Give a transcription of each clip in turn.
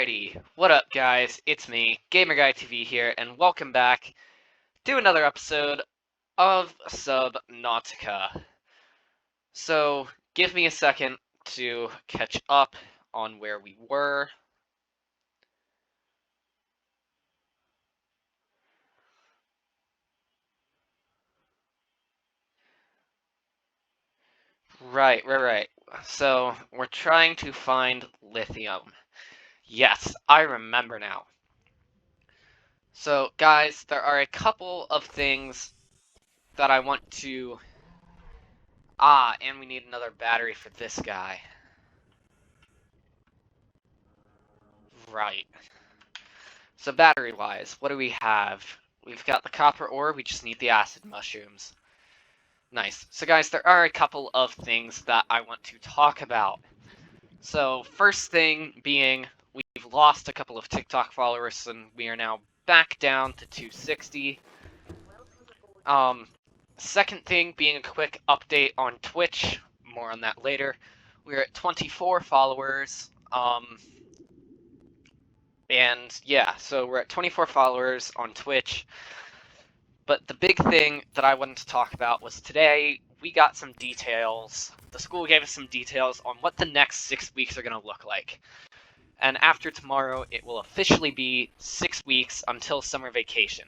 Alrighty, what up guys, it's me, GamerGuyTV here, and welcome back to another episode of Subnautica. So, give me a second to catch up on where we were. Right. So, we're trying to find lithium. Yes, I remember now. So, guys, there are a couple of things that I want to... and we need another battery for this guy. Right. So battery-wise, what do we have? We've got the copper ore, we just need the acid mushrooms. Nice. So guys, there are a couple of things that I want to talk about. So first thing being, we've lost a couple of TikTok followers and we are now back down to 260. Second thing being a quick update on Twitch, more on that later. We're at 24 followers. And yeah, so we're at 24 followers on Twitch. But the big thing that I wanted to talk about was today we got some details. The school gave us some details on what the next 6 weeks are going to look like. And after tomorrow, it will officially be 6 weeks until summer vacation.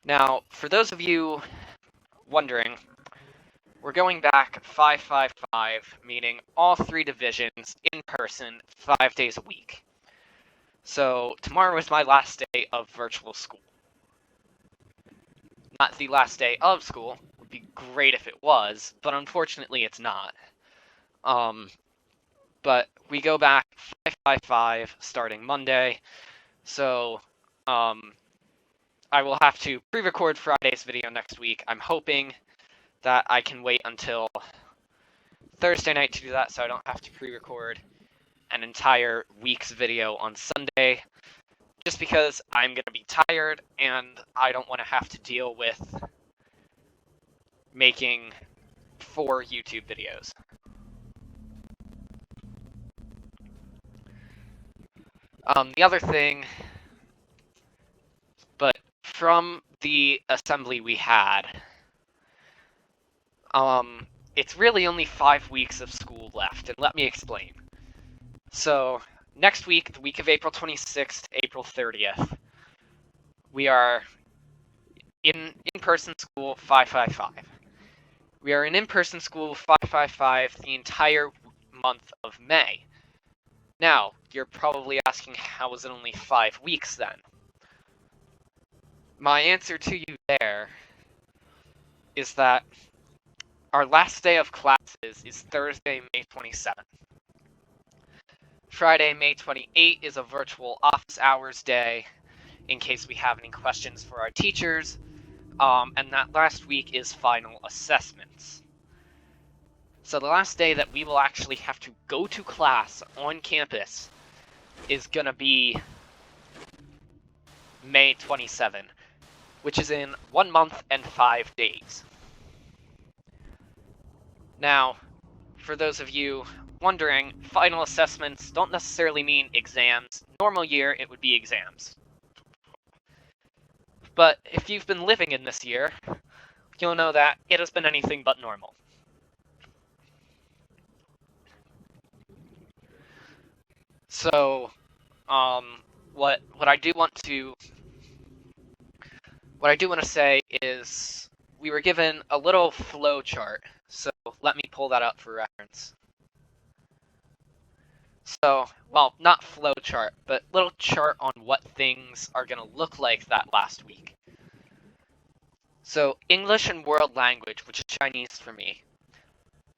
Now, for those of you wondering, we're going back 555, meaning all 3 divisions in person 5 days a week. So tomorrow is my last day of virtual school. Not the last day of school. It would be great if it was, but unfortunately it's not. But we go back 555 starting Monday. So I will have to pre-record Friday's video next week. I'm hoping that I can wait until Thursday night to do that so I don't have to pre-record an entire week's video on Sunday, just because I'm going to be tired and I don't want to have to deal with making 4 YouTube videos. The other thing, but from the assembly we had, it's really only 5 weeks of school left, and let me explain. So, next week, the week of April 26th to April 30th, we are in in-person school 555. We are in in-person school 555 the entire month of May. Now, you're probably asking, how is it only 5 weeks then? My answer to you there is that our last day of classes is Thursday, May 27th. Friday, May 28th is a virtual office hours day, in case we have any questions for our teachers, and that last week is final assessments. So the last day that we will actually have to go to class on campus is gonna be May 27, which is in 1 month and 5 days. Now, for those of you wondering, final assessments don't necessarily mean exams. Normal year, it would be exams. But if you've been living in this year, you'll know that it has been anything but normal. So, what I do want to say is we were given a little flow chart. So let me pull that up for reference. So, well, not flow chart, but little chart on what things are going to look like that last week. So, English and world language, which is Chinese for me,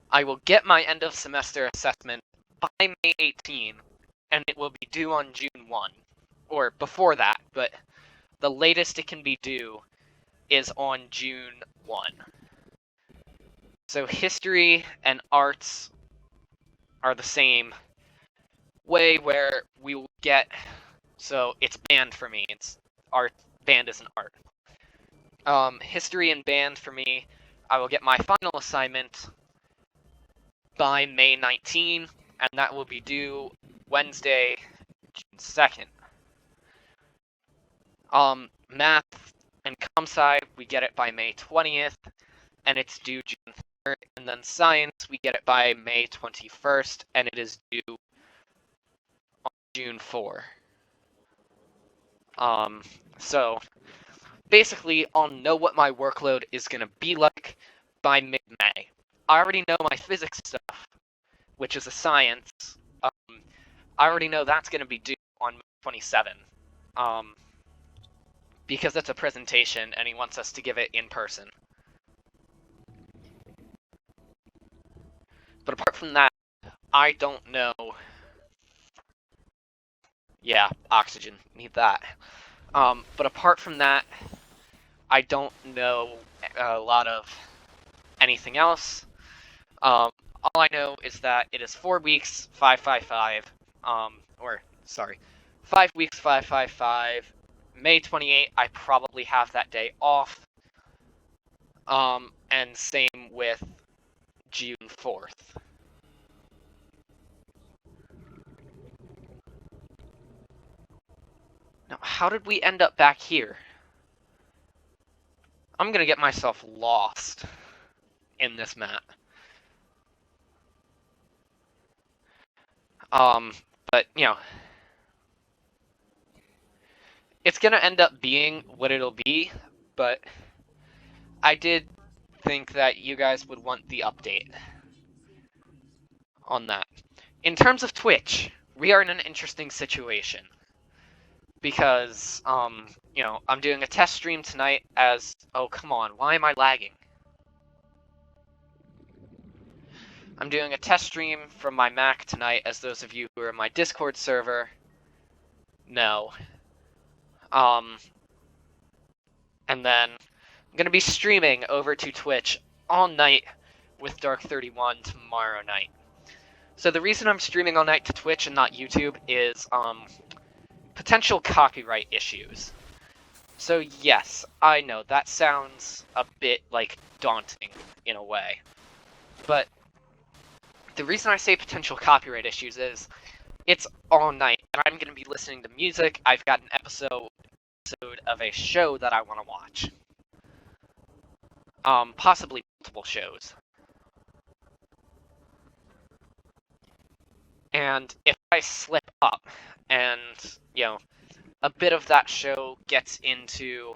I will get my end of semester assessment by May 18, and it will be due on June 1. Or before that, but the latest it can be due is on June 1. So history and arts are the same way, where we will get, so it's band for me, it's art, band isn't art. History and band for me, I will get my final assignment by May 19, and that will be due Wednesday, June 2nd. Math and Comp Sci, we get it by May 20th, and it's due June 3rd. And then Science, we get it by May 21st, and it is due on June 4. So basically, I'll know what my workload is going to be like by mid-May. I already know my physics stuff, which is a science. I already know that's going to be due on May 27. Because it's a presentation and he wants us to give it in person. But apart from that, I don't know. Yeah, oxygen, need that. But apart from that, I don't know a lot of anything else. All I know is that it is 4 weeks, 555. 5 weeks, 555. May 28, I probably have that day off. And same with June 4th. Now, how did we end up back here? I'm gonna get myself lost in this map. But, you know, it's gonna end up being what it'll be, but I did think that you guys would want the update on that. In terms of Twitch, we are in an interesting situation. Because, you know, I'm doing a test stream tonight as... Oh, come on, why am I lagging? I'm doing a test stream from my Mac tonight, as those of you who are in my Discord server know. And then I'm going to be streaming over to Twitch all night with Dark31 tomorrow night. So the reason I'm streaming all night to Twitch and not YouTube is, potential copyright issues. So yes, I know, that sounds a bit, like, daunting, in a way. But the reason I say potential copyright issues is, it's all night, and I'm going to be listening to music. I've got an episode of a show that I want to watch. Possibly multiple shows. And if I slip up, and, you know, a bit of that show gets into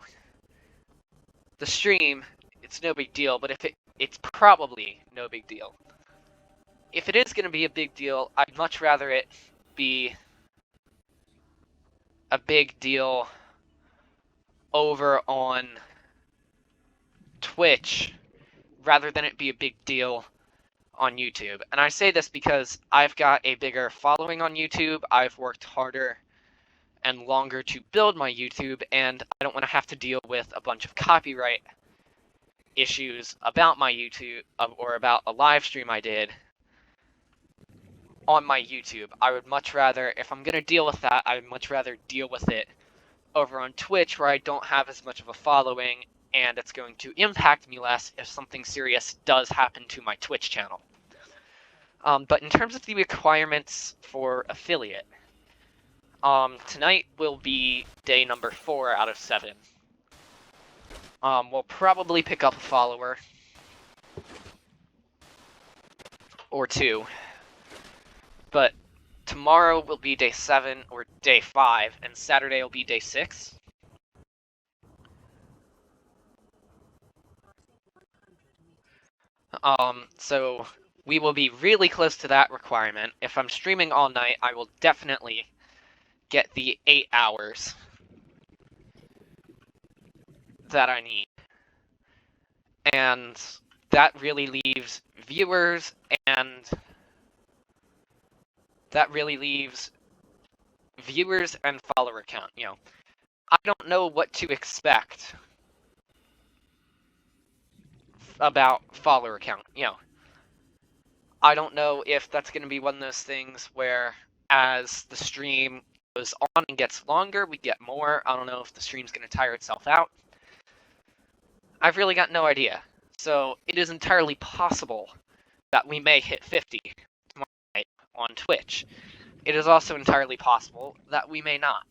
the stream, it's no big deal, but if it's probably no big deal. If it is going to be a big deal, I'd much rather it be a big deal over on Twitch rather than it be a big deal on YouTube. And I say this because I've got a bigger following on YouTube, I've worked harder and longer to build my YouTube, and I don't want to have to deal with a bunch of copyright issues about my YouTube, or about a live stream I did on my YouTube. I would much rather, if I'm going to deal with that, I would much rather deal with it over on Twitch, where I don't have as much of a following, and it's going to impact me less if something serious does happen to my Twitch channel. But in terms of the requirements for affiliate, tonight will be day number 4 out of 7. We'll probably pick up a follower or 2, but tomorrow will be day 7 or day 5, and Saturday will be day 6. So we will be really close to that requirement. If I'm streaming all night, I will definitely get the 8 hours that I need. And that really leaves viewers and follower count. You know, I don't know what to expect about follower count. You know, I don't know if that's going to be one of those things where as the stream goes on and gets longer, we get more. I don't know if the stream's going to tire itself out. I've really got no idea. So it is entirely possible that we may hit 50 tomorrow night on Twitch. it is also entirely possible that we may not.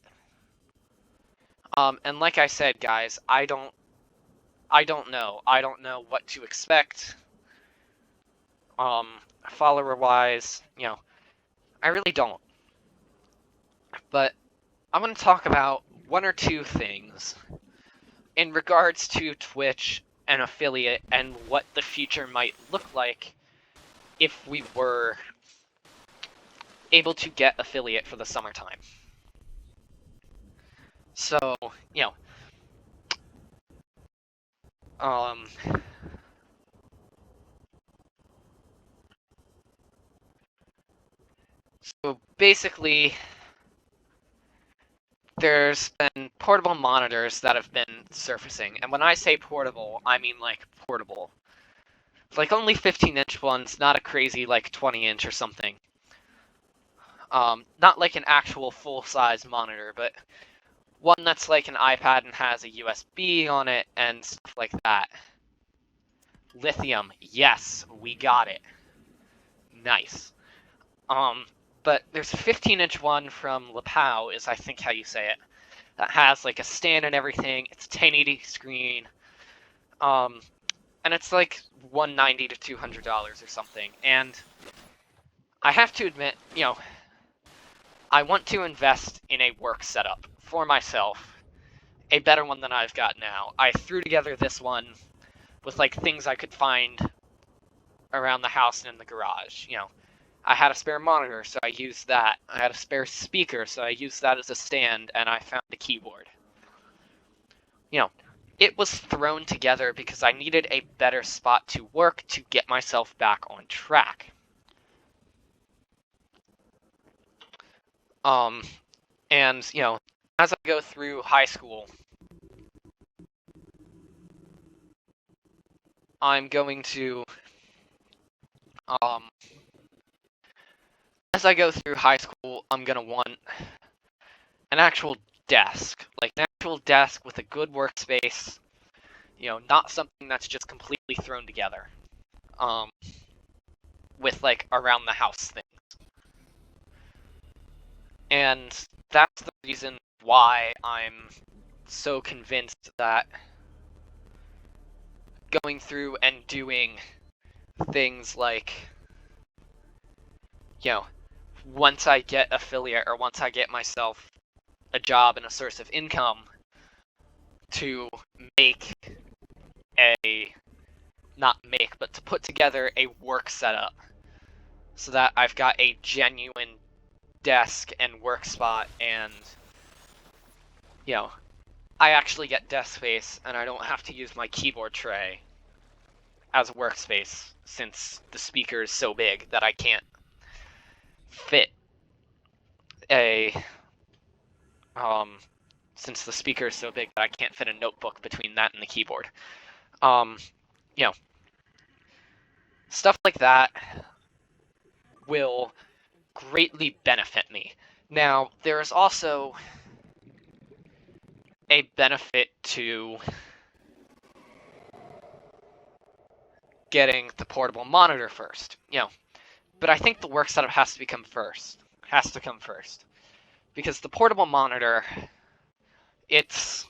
And like I said, guys, I don't know. I don't know what to expect. Follower-wise, I really don't. But I'm going to talk about one or two things in regards to Twitch and affiliate and what the future might look like if we were able to get affiliate for the summertime. So, so basically, there's been portable monitors that have been surfacing, and when I say portable, I mean like portable. Like only 15-inch ones, not a crazy like 20-inch or something. Not like an actual full-size monitor, but one that's like an iPad and has a USB on it and stuff like that. Lithium, yes, we got it. Nice. But there's a 15-inch one from Lapao, is I think how you say it, that has like a stand and everything. It's a 1080 screen. And it's like $190 to $200 or something. And I have to admit, I want to invest in a work setup for myself, a better one than I've got now. I threw together this one with like things I could find around the house and in the garage. I had a spare monitor, so I used that. I had a spare speaker, so I used that as a stand, and I found a keyboard. It was thrown together because I needed a better spot to work to get myself back on track. And, as I go through high school, I'm going to, as I go through high school, I'm going to want an actual desk, like an actual desk with a good workspace, not something that's just completely thrown together, with like around the house things. And that's the reason why I'm so convinced that going through and doing things like, once I get affiliate or once I get myself a job and a source of income, to but to put together a work setup so that I've got a genuine desk and work spot, and I actually get desk space and I don't have to use my keyboard tray as a workspace, since the speaker is so big that I can't fit since the speaker is so big that I can't fit a notebook between that and the keyboard. Stuff like that will greatly benefit me. Now, there is also a benefit to getting the portable monitor first, but I think the work setup has to come first. Because the portable monitor, it's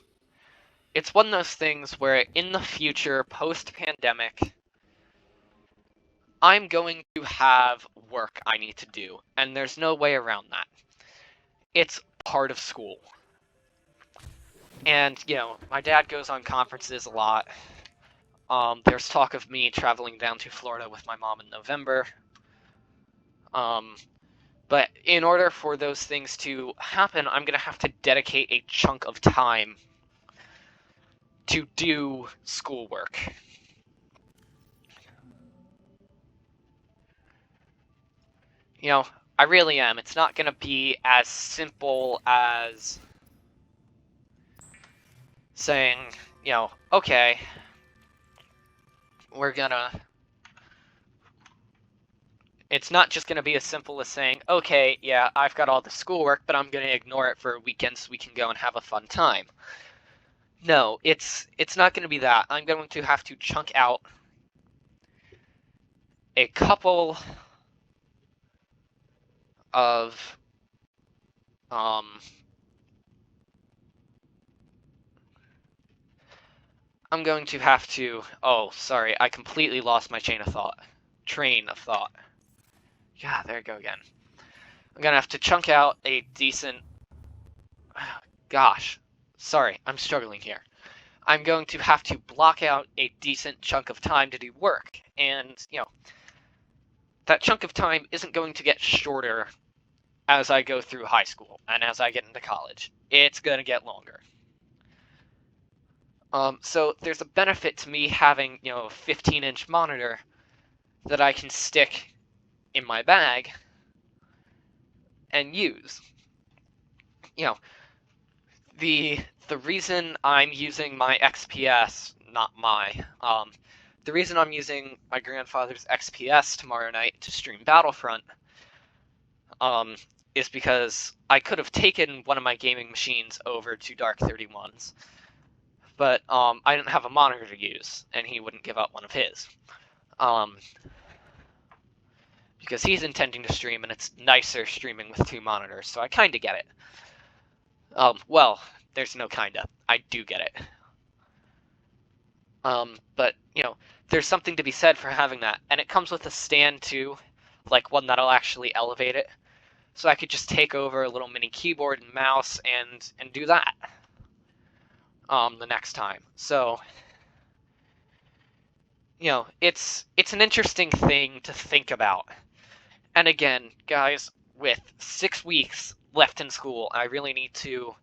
one of those things where in the future, post-pandemic, I'm going to have work I need to do, and there's no way around that. It's part of school. And, my dad goes on conferences a lot. There's talk of me traveling down to Florida with my mom in November. But in order for those things to happen, I'm going to have to dedicate a chunk of time to do schoolwork. I really am. It's not going to be as simple as saying, okay, it's not just going to be as simple as saying, okay, yeah, I've got all the schoolwork, but I'm going to ignore it for a weekend so we can go and have a fun time. No, it's not going to be that. I'm going to have to chunk out a couple of I'm going to have to... Oh, sorry, I completely lost my train of thought. Yeah, there we go again. I'm gonna have to chunk out a decent... Gosh, sorry, I'm struggling here. I'm going to have to block out a decent chunk of time to do work, and, that chunk of time isn't going to get shorter as I go through high school and as I get into college. It's gonna get longer. So there's a benefit to me having, a 15-inch monitor that I can stick in my bag and use. The reason I'm using my XPS, the reason I'm using my grandfather's XPS tomorrow night to stream Battlefront, is because I could have taken one of my gaming machines over to Dark 31's, but I didn't have a monitor to use, and he wouldn't give up one of his. Because he's intending to stream, and it's nicer streaming with two monitors, so I kinda get it. Well, there's no kinda. I do get it. But, there's something to be said for having that, and it comes with a stand, too, like one that'll actually elevate it, so I could just take over a little mini keyboard and mouse and do that, the next time. So, it's an interesting thing to think about. And again, guys, with 6 weeks left in school, I really need to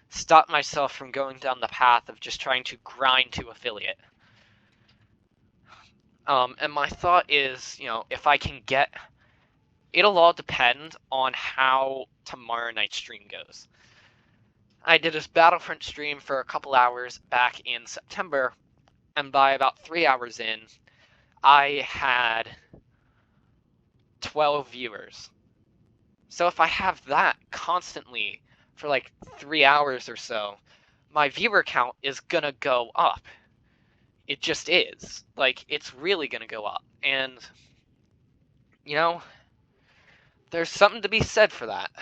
stop myself from going down the path of just trying to grind to affiliate. And my thought is, if I can get... It'll all depend on how tomorrow night's stream goes. I did this Battlefront stream for a couple hours back in September, and by about 3 hours in, I had 12 viewers. So if I have that constantly for like 3 hours or so, my viewer count is gonna go up. It just is. Like, it's really gonna go up. And, there's something to be said for that.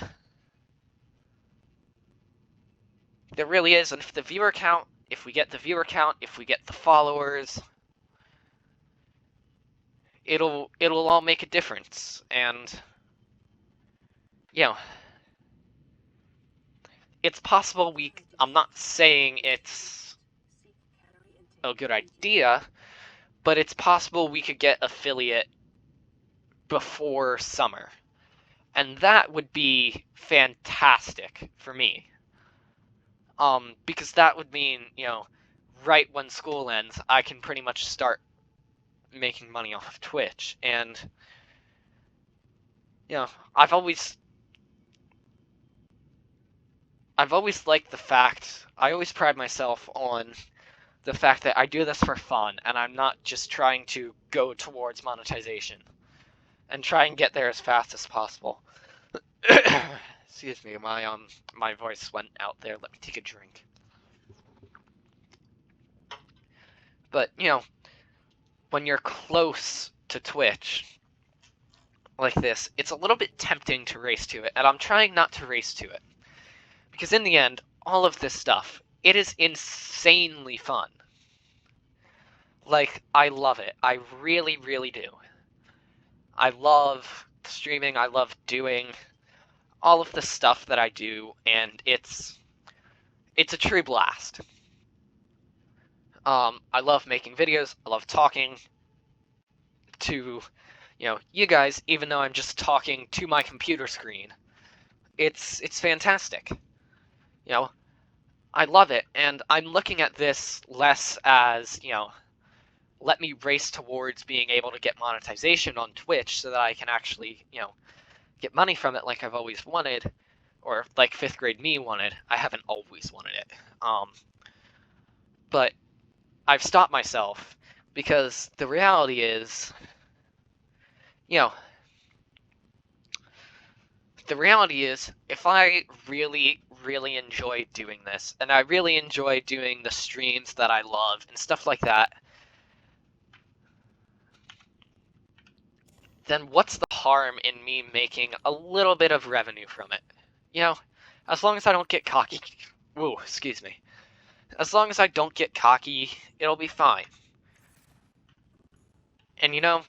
There really is. And if we get the viewer count, if we get the followers, it'll all make a difference. And, it's possible I'm not saying it's a good idea, but it's possible we could get affiliate before summer. And that would be fantastic for me. Because that would mean, right when school ends, I can pretty much start making money off of Twitch. And, I've always liked the fact, I always pride myself on the fact that I do this for fun, and I'm not just trying to go towards monetization, and try and get there as fast as possible. Excuse me, my voice went out there. Let me take a drink. But, when you're close to Twitch, like this, it's a little bit tempting to race to it, and I'm trying not to race to it. Because in the end, all of this stuff, it is insanely fun. Like, I love it. I really, really do. I love streaming, I love doing all of the stuff that I do, and it's a true blast. I love making videos, I love talking to, you guys, even though I'm just talking to my computer screen. It's fantastic. I love it, and I'm looking at this less as, let me race towards being able to get monetization on Twitch so that I can actually, get money from it like I've always wanted, or like 5th grade me wanted. I haven't always wanted it. But I've stopped myself because the reality is, if I really, really enjoy doing this, and I really enjoy doing the streams that I love and stuff like that, then what's the harm in me making a little bit of revenue from it? As long as I don't get cocky. Whoa, excuse me. As long as I don't get cocky, it'll be fine. And you know,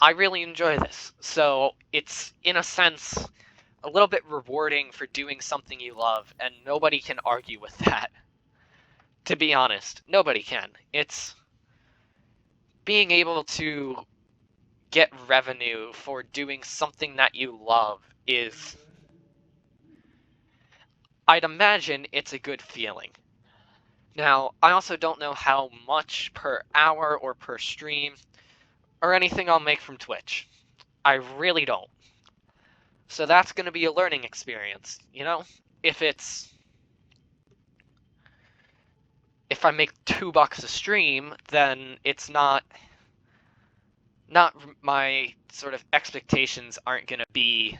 I really enjoy this. So it's, in a sense, a little bit rewarding for doing something you love, and nobody can argue with that. To be honest, nobody can. It's being able to get revenue for doing something that you love is, I'd imagine it's a good feeling. Now, I also don't know how much per hour or per stream or anything I'll make from Twitch. I really don't. So that's going to be a learning experience, you know? If I make $2 a stream, then it's not my sort of expectations aren't going to be,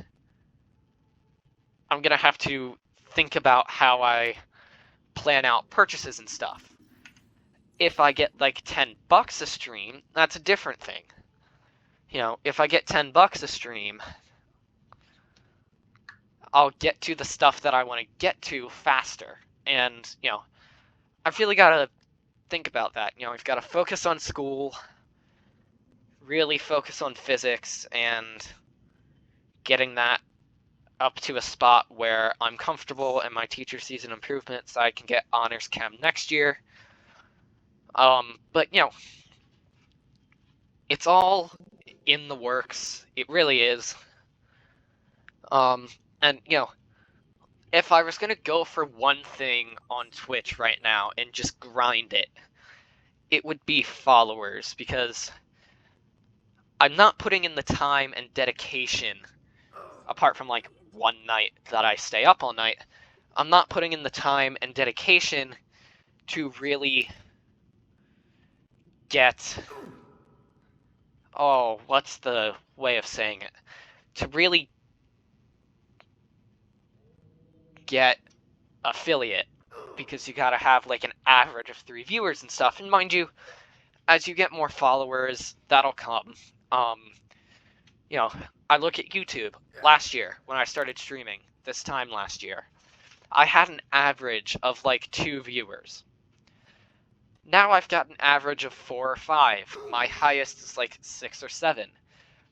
I'm going to have to think about how I plan out purchases and stuff. If I get like $10 a stream, that's a different thing. You know, if I get $10 a stream, I'll get to the stuff that I want to get to faster. And, you know, I've really got to think about that. You know, we've got to focus on school, really focus on physics, and getting that up to a spot where I'm comfortable and my teacher sees an improvement so I can get honors chem next year. But, you know, it's all in the works. It really is. And, you know, if I was going to go for one thing on Twitch right now and just grind it, it would be followers, because I'm not putting in the time and dedication, apart from like one night that I stay up all night, I'm not putting in the time and dedication to really get, oh, what's the way of saying it? To really get affiliate, because you gotta have like an average of 3 viewers and stuff. And mind you, as you get more followers, that'll come. You know, I look at YouTube last year when I started streaming, this time last year. I had an average of like 2 viewers. Now I've got an average of 4 or 5. My highest is like 6 or 7.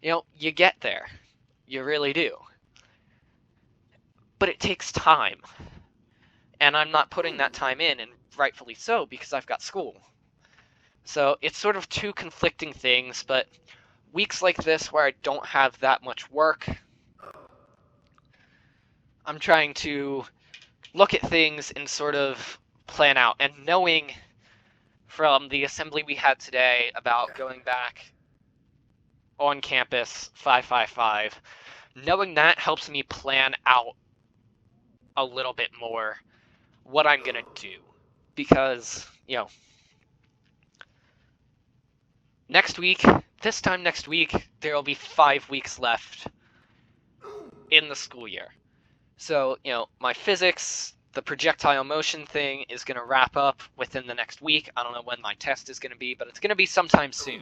You know, you get there. You really do. But it takes time. And I'm not putting that time in, and rightfully so, because I've got school. So it's sort of 2 conflicting things, but weeks like this where I don't have that much work, I'm trying to look at things and sort of plan out. And knowing from the assembly we had today about going back on campus 555, knowing that helps me plan out a little bit more what I'm going to do. Because, you know, this time next week, there will be 5 weeks left in the school year. So, you know, my physics, the projectile motion thing is going to wrap up within the next week. I don't know when my test is going to be, but it's going to be sometime soon.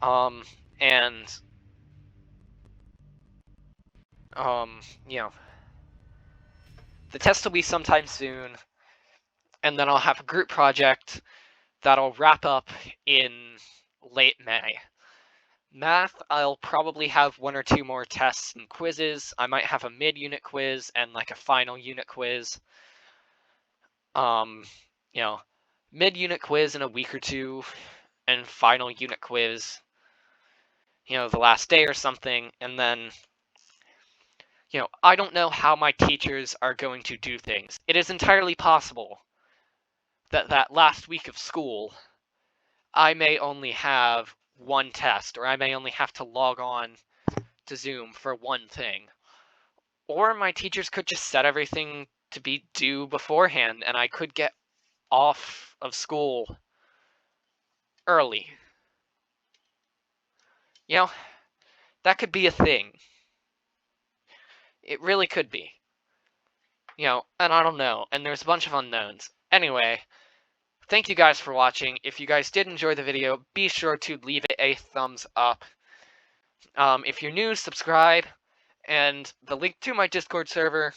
You know, the test will be sometime soon, and then I'll have a group project that'll wrap up in late May. Math, I'll probably have 1 or 2 more tests and quizzes. I might have a mid-unit quiz and like a final unit quiz. You know, mid-unit quiz in a week or 2, and final unit quiz, you know, the last day or something. And then, you know, I don't know how my teachers are going to do things. It is entirely possible that that last week of school, I may only have 1 test, or I may only have to log on to Zoom for 1 thing. Or my teachers could just set everything to be due beforehand, and I could get off of school early. You know, that could be a thing. It really could be. You know, and I don't know, and there's a bunch of unknowns. Anyway, thank you guys for watching. If you guys did enjoy the video, be sure to leave it a thumbs up. If you're new, subscribe, And the link to my Discord server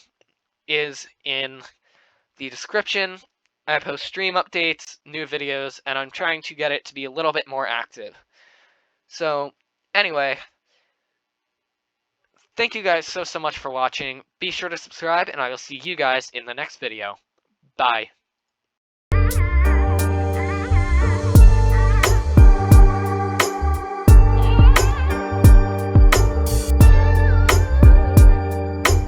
is in the description. I post stream updates, new videos, and I'm trying to get it to be a little bit more active. So, anyway, thank you guys so much for watching. Be sure to subscribe, and I will see you guys in the next video. Bye.